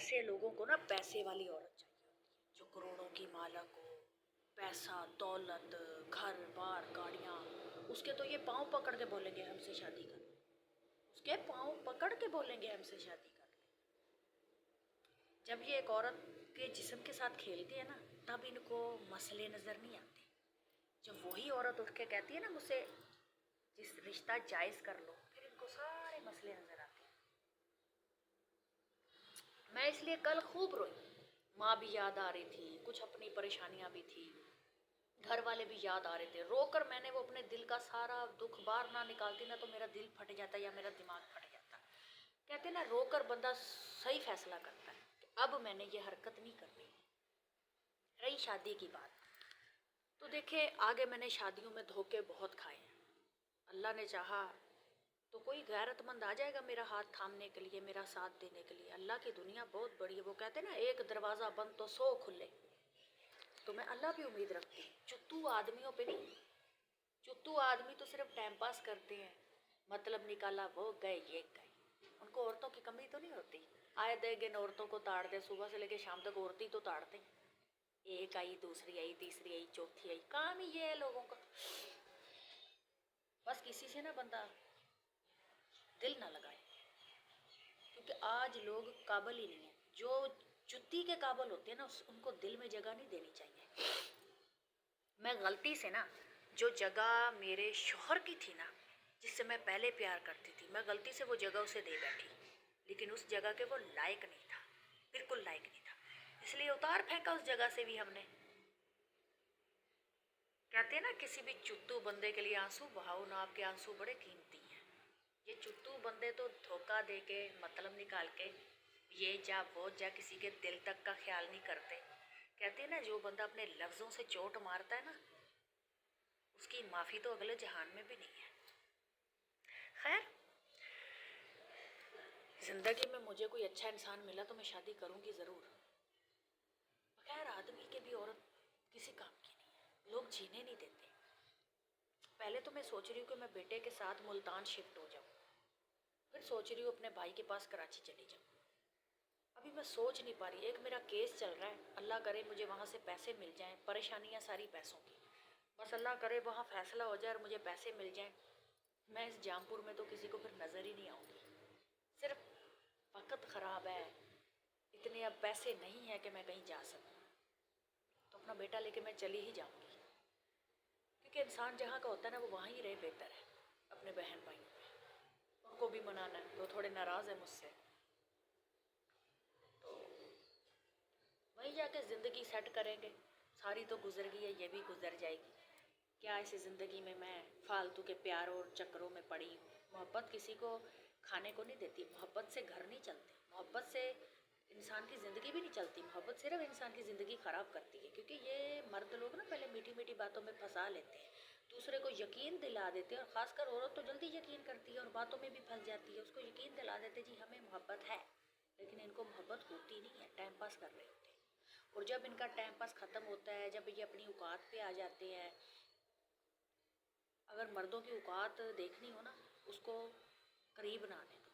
ऐसे लोगों को ना पैसे वाली औरत चाहिए होती है, जो करोड़ों की मालक हो, पैसा दौलत घर बार गाड़ियाँ। उसके तो ये पाँव पकड़ के बोलेंगे हमसे शादी कर ले, उसके पाँव पकड़ के बोलेंगे हमसे शादी कर ले। जब ये एक औरत के जिस्म के साथ खेलती है ना, तब इनको मसले नज़र नहीं आते। जब वही औरत उठ के कहती है ना मुझसे जिस रिश्ता जायज़ कर लो, फिर इनको सारे मसले नज़र आते हैं। मैं इसलिए कल खूब रोई, माँ भी याद आ रही थी, कुछ अपनी परेशानियाँ भी थी, घर वाले भी याद आ रहे थे। रो कर मैंने वो अपने दिल का सारा दुख बाहर ना निकालती ना, तो मेरा दिल फट जाता या मेरा दिमाग फट जाता। कहते ना, रो कर बंदा सही फैसला करता है। अब मैंने ये हरकत नहीं करनी। रही शादी की बात, तो देखे आगे मैंने शादियों में धोखे बहुत खाए हैं। अल्लाह ने चाहा तो कोई गैरतमंद आ जाएगा मेरा हाथ थामने के लिए, मेरा साथ देने के लिए। अल्लाह की दुनिया बहुत बड़ी है। वो कहते हैं ना, एक दरवाज़ा बंद तो 100 खुले। तो मैं अल्लाह पे उम्मीद रखती हूँ, चुत्तू आदमियों पे नहीं। चुत्तू आदमी तो सिर्फ टाइम पास करते हैं, मतलब निकाला वो गए ये गए। उनको औरतों की कमी तो नहीं होती। आए दे दिन औरतों को ताड़ दे, सुबह से लेकर शाम तक औरतें तो ताड़ते। एक आई, दूसरी आई, तीसरी आई, चौथी आई, काम ही ये है लोगों का। बस किसी से ना बंदा दिल ना लगाए, क्योंकि आज लोग काबिल ही नहीं है। जो जुत्ती के काबिल होते हैं ना, उनको दिल में जगह नहीं देनी चाहिए। मैं गलती से ना, जो जगह मेरे शोहर की थी ना, जिससे मैं पहले प्यार करती थी, मैं गलती से वो जगह उसे दे बैठी, लेकिन उस जगह के वो लायक नहीं था, बिल्कुल लायक नहीं था, इसलिए उतार फेंका उस जगह से भी हमने। कहते हैं ना, किसी भी चुत्तू बंदे के लिए आंसू बहाओ ना, आपके आंसू बड़े कीमती हैं। ये चुत्तू बंदे तो धोखा दे के, मतलब निकाल के, ये जा वो जा, किसी के दिल तक का ख्याल नहीं करते। कहते हैं ना, जो बंदा अपने लफ्ज़ों से चोट मारता है ना, उसकी माफ़ी तो अगले जहान में भी नहीं है। खैर, ज़िंदगी में मुझे कोई अच्छा इंसान मिला तो मैं शादी करूँगी ज़रूर। बगैर आदमी के भी औरत किसी काम की नहीं है, लोग जीने नहीं देते। पहले तो मैं सोच रही हूँ कि मैं बेटे के साथ मुल्तान शिफ्ट हो जाऊँ, फिर सोच रही हूँ अपने भाई के पास कराची चली जाऊँ। अभी मैं सोच नहीं पा रही। एक मेरा केस चल रहा है, अल्लाह करे मुझे वहाँ से पैसे मिल जाएं। परेशानियाँ सारी पैसों की, बस अल्लाह करे वहाँ फ़ैसला हो जाए और मुझे पैसे मिल जाएं। मैं इस जामपुर में तो किसी को फिर नज़र ही नहीं आऊँगी। सिर्फ वक्त ख़राब है, इतने अब पैसे नहीं है कि मैं कहीं जा सकूँ, तो अपना बेटा लेके मैं चली ही जाऊँगी। क्योंकि इंसान जहाँ का होता है ना, वो वहाँ ही रहे बेहतर है। अपने बहन भाइयों में उनको भी मनाना है, वो थोड़े नाराज़ है मुझसे, तो वहीं जाके ज़िंदगी सेट करेंगे। सारी तो गुजर गई है, ये भी गुजर जाएगी। क्या इस ज़िंदगी में मैं फालतू के प्यार और चक्करों में पड़ी हूँ। मोहब्बत किसी को खाने को नहीं देती, मोहब्बत से घर नहीं चलते, मोहब्बत से इंसान की ज़िंदगी भी नहीं चलती। मोहब्बत सिर्फ इंसान की ज़िंदगी ख़राब करती है। क्योंकि ये मर्द लोग ना पहले मीठी मीठी बातों में फंसा लेते हैं, दूसरे को यकीन दिला देते हैं, और ख़ासकर औरत तो जल्दी यकीन करती है और बातों में भी फंस जाती है। उसको यकीन दिला देते जी हमें मोहब्बत है, लेकिन इनको मोहब्बत होती नहीं है, टाइम पास कर रहे होते हैं। और जब इनका टाइम पास ख़त्म होता है, जब ये अपनी औकात पे आ जाते हैं, अगर मर्दों की औकात देखनी हो ना, उसको करीब ना आने दो,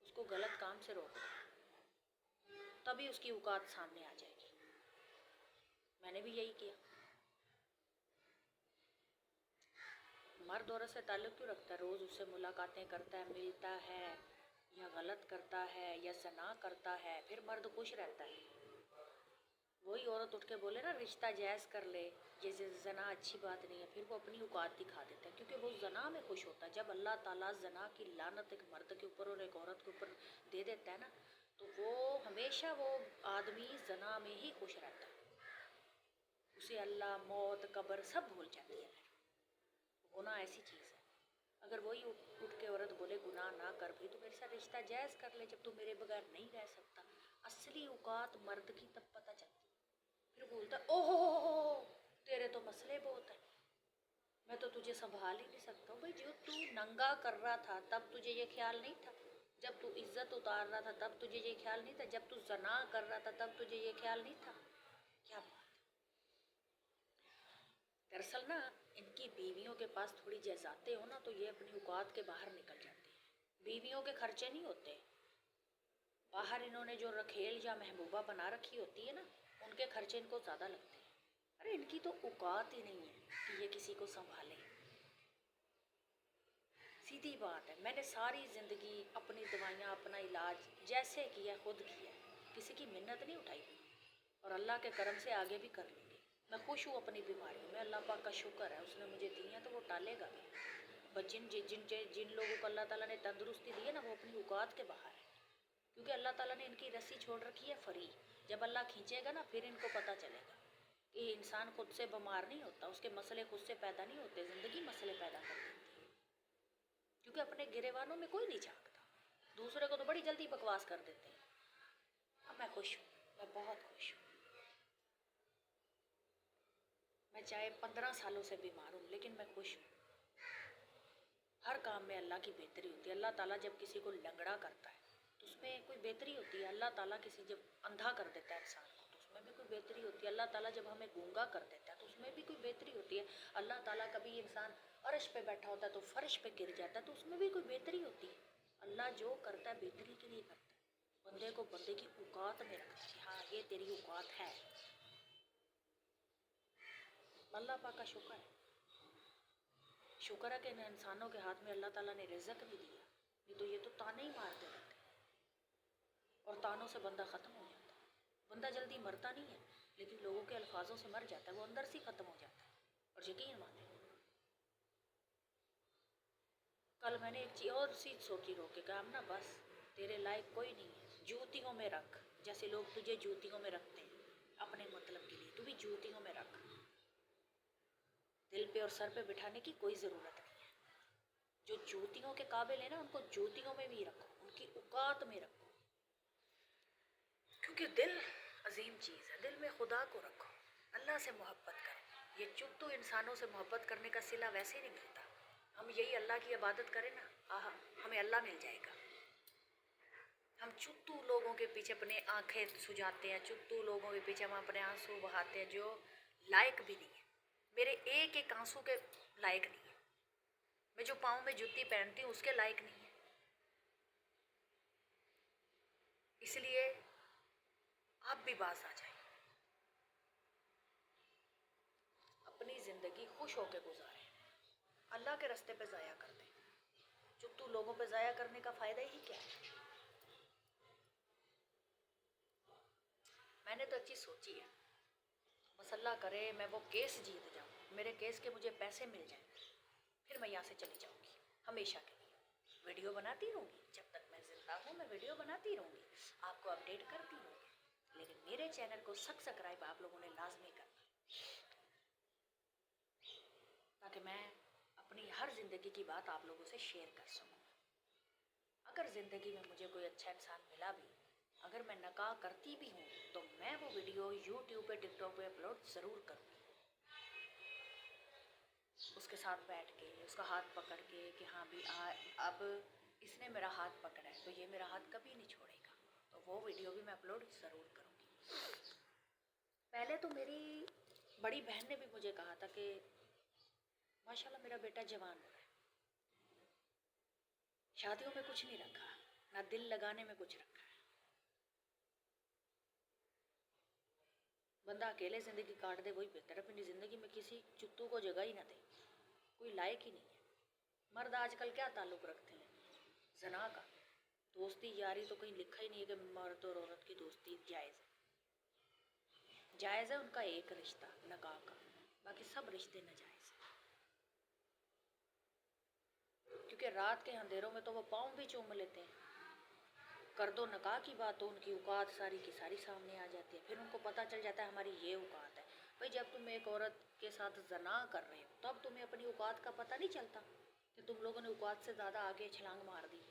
उसको गलत काम से रोक दो, तभी उसकी औकात सामने आ जाएगी। मैंने भी यही किया। मर्द औरत से ताल्लुक़ क्यों रखता है, रोज़ उससे मुलाकातें करता है, मिलता है, या गलत करता है या ज़ना करता है, फिर मर्द खुश रहता है। वही औरत उठ के बोले ना रिश्ता जायज़ कर ले, ये ज़ना अच्छी बात नहीं है, फिर वो अपनी औकात दिखा देता है, क्योंकि वो ज़ना में खुश होता है। जब अल्लाह ताला ज़ना की लानत एक मर्द के ऊपर और एक औरत के ऊपर दे देता है ना, तो वो हमेशा वो आदमी ज़ना में ही खुश रहता है। उसे अल्लाह मौत कब्र सब भूल जाती है। फिर गुनाह ऐसी चीज़ है। अगर वही उठ के औरत बोले गुनाह ना कर भी, तो मेरे साथ रिश्ता जायज़ कर ले, जब तू मेरे बगैर नहीं रह सकता। असली औकात मर्द की तब पता चलती। फिर बोलता ओहो तेरे तो मसले बहुत हैं, मैं तो तुझे संभाल ही नहीं सकता हूँ। भाई जो तू नंगा कर रहा था तब तुझे ये ख्याल नहीं था, जब तू इज्जत उतार रहा था तब तुझे ये ख्याल नहीं था, जब तू ज़ना कर रहा था तब तुझे ये ख्याल नहीं था। क्या बात। दरअसल ना, इनकी बीवियों के पास थोड़ी जैज़ातें हो ना, तो ये अपनी औकात के बाहर निकल जाते हैं। बीवियों के खर्चे नहीं होते, बाहर इन्होंने जो रखेल या महबूबा बना रखी होती है ना, उनके खर्चे इनको ज़्यादा लगते हैं। अरे इनकी तो औकात ही नहीं है कि ये किसी को संभाले। सीधी बात है, मैंने सारी ज़िंदगी अपनी दवाइयाँ, अपना इलाज जैसे किया खुद किया, किसी की मिन्नत नहीं उठाई, और अल्लाह के करम से आगे भी कर लूँगी। मैं खुश हूँ अपनी बीमारी में, अल्लाह पाक का शुक्र है, उसने मुझे दी है तो वो टालेगा भी। बस जिन जिन जिन जिन लोगों को अल्लाह ताला ने तंदुरुस्ती दी है ना, वो अपनी औकात के बाहर है, क्योंकि अल्लाह ताला ने इनकी रस्सी छोड़ रखी है फ्री। जब अल्लाह खींचेगा ना, फिर इनको पता चलेगा कि इंसान खुद से बीमार नहीं होता, उसके मसले खुद से पैदा नहीं होते, ज़िंदगी मसले पैदा कर देती है। क्योंकि अपने गिरेवानों में कोई नहीं झांकता, दूसरे को तो बड़ी जल्दी बकवास कर देते हैं। अब मैं खुश हूँ, मैं बहुत खुश हूँ। मैं चाहे 15 सालों से बीमार हूँ, लेकिन मैं खुश हूँ। हर काम में अल्लाह की बेहतरी होती है। अल्लाह ताला जब किसी को लंगड़ा करता है तो उसमें कोई बेहतरी होती है। अल्लाह ताला किसी जब अंधा कर देता है इंसान को, तो उसमें भी कोई बेहतरी होती है। अल्लाह ताला जब हमें गूंगा कर देता है तो उसमें भी कोई बेहतरी होती है। अल्लाह ताला कभी इंसान अर्श पे बैठा होता है तो फर्श पे गिर जाता है, तो उसमें भी कोई बेहतरी होती है। अल्लाह जो करता है बेहतरी के लिए करता है, बंदे को बंदे की औकात में रखता है। हाँ, ये तेरी औकात है। अल्लाह पाक का शुक्र है, शुक्र है कि इन इंसानों के हाथ में अल्लाह ताला ने रिज़्क भी दिया, नहीं तो ये तो ताने ही मारते रहते, और तानों से बंदा ख़त्म हो जाता है। बंदा जल्दी मरता नहीं है, लेकिन लोगों के अल्फाजों से मर जाता है, वो अंदर से ही ख़त्म हो जाता है। और यकीन माने, कल मैंने एक चीज़ और चीज़ सोची, रोक के कहा, ना बस तेरे लायक कोई नहीं है, जूतियों में रख, जैसे लोग तुझे जूतियों में रखते हैं अपने मतलब के लिए, तू भी जूतियों में रख। दिल पे और सर पे बिठाने की कोई ज़रूरत नहीं है। जो जूतियों के काबिल है ना, उनको जूतियों में भी रखो, उनकी औकात में रखो, क्योंकि दिल अजीम चीज़ है। दिल में खुदा को रखो, अल्लाह से मोहब्बत करो। ये चुप्पू इंसानों से मोहब्बत करने का सिला वैसे ही नहीं मिलता। हम यही अल्लाह की इबादत करें ना, आहा, हमें अल्लाह मिल जाएगा। हम चुप्पू लोगों के पीछे अपने आंखें सुझाते हैं, चुप्पू लोगों के पीछे हम अपने आंसू बहाते हैं, जो लायक भी नहीं है। मेरे एक एक आंसू के लायक नहीं है। मैं जो पाँव में जूती पहनती हूँ उसके लायक नहीं है। इसलिए आप भी बाज आ जाए, अपनी ज़िंदगी खुश होकर गुजारें, अल्लाह के रास्ते पे ज़ाया कर दें। चुप्पू लोगों पे ज़ाया करने का फ़ायदा ही क्या है। मैंने तो अच्छी सोची है, बस अल्लाह करे मैं वो केस जीत जाऊँ, मेरे केस के मुझे पैसे मिल जाएं, फिर मैं यहाँ से चली जाऊँगी हमेशा के लिए। वीडियो बनाती रहूँगी, जब तक मैं ज़िंदा हूँ मैं वीडियो बनाती रहूँगी, आपको अपडेट करती रहूँगी। लेकिन मेरे चैनल को सब्सक्राइब आप लोगों ने लाजमी करना, ताकि मैं अपनी हर ज़िंदगी की बात आप लोगों से शेयर कर सकूँ। अगर ज़िंदगी में मुझे कोई अच्छा इंसान मिला भी, अगर मैं नकाह करती भी हूँ, तो मैं वो वीडियो यूट्यूब पे, टिकटॉक पे अपलोड ज़रूर करूँगी, उसके साथ बैठ के, उसका हाथ पकड़ के कि हाँ भी अब इसने मेरा हाथ पकड़ा है तो ये मेरा हाथ कभी नहीं छोड़ेगा, तो वो वीडियो भी मैं अपलोड ज़रूर करूँगी। पहले तो मेरी बड़ी बहन ने भी मुझे कहा था कि माशाल्लाह मेरा बेटा जवान हो रहा है, शादियों में कुछ नहीं रखा, ना दिल लगाने में कुछ रखा है, बंदा अकेले ज़िंदगी काट दे वही बेहतर है। अपनी ज़िंदगी में किसी चुत्तू को जगह ही ना दे, कोई लायक ही नहीं है। मर्द आजकल क्या ताल्लुक़ रखते हैं, जना का, दोस्ती यारी तो कहीं लिखा ही नहीं है कि मर्द और औरत की दोस्ती जायज़ है। जायज़ है उनका एक रिश्ता नकाह का, बाकी सब रिश्ते नाजायज़ हैं, क्योंकि रात के अंधेरों में तो वो पाँव भी चूम लेते हैं। कर दो नकाह की बात तो उनकी औकात सारी की सारी सामने आ जाती है, फिर उनको पता चल जाता है हमारी ये औकात है। भाई जब तुम एक औरत के साथ जना कर रहे हो तब तुम्हें अपनी औकात का पता नहीं चलता कि तुम लोगों ने औकात से ज़्यादा आगे छलांग मार दी।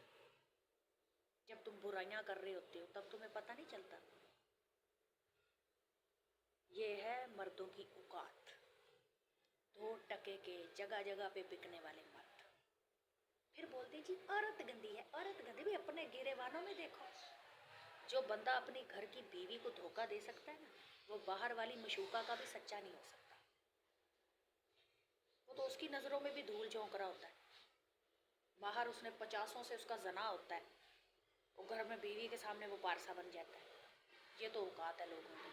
जब तुम बुराइयां कर रहे होते हो तब तुम्हें पता नहीं चलता। ये है मर्दों की औकात, 2 टके के जगह जगह पे बिकने वाले मर्द। फिर बोलते जी औरत गंदी है, औरत गंदी भी अपने गिरेवानों में देखो। जो बंदा अपनी घर की बीवी को धोखा दे सकता है ना, वो बाहर वाली मशूका का भी सच्चा नहीं हो सकता। वो तो उसकी नज़रों में भी धूल झोंक रहा होता है, बाहर उसने 50 से उसका जना होता है, और घर में बीवी के सामने वो पारसा बन जाता है। ये तो औकात है लोगों की।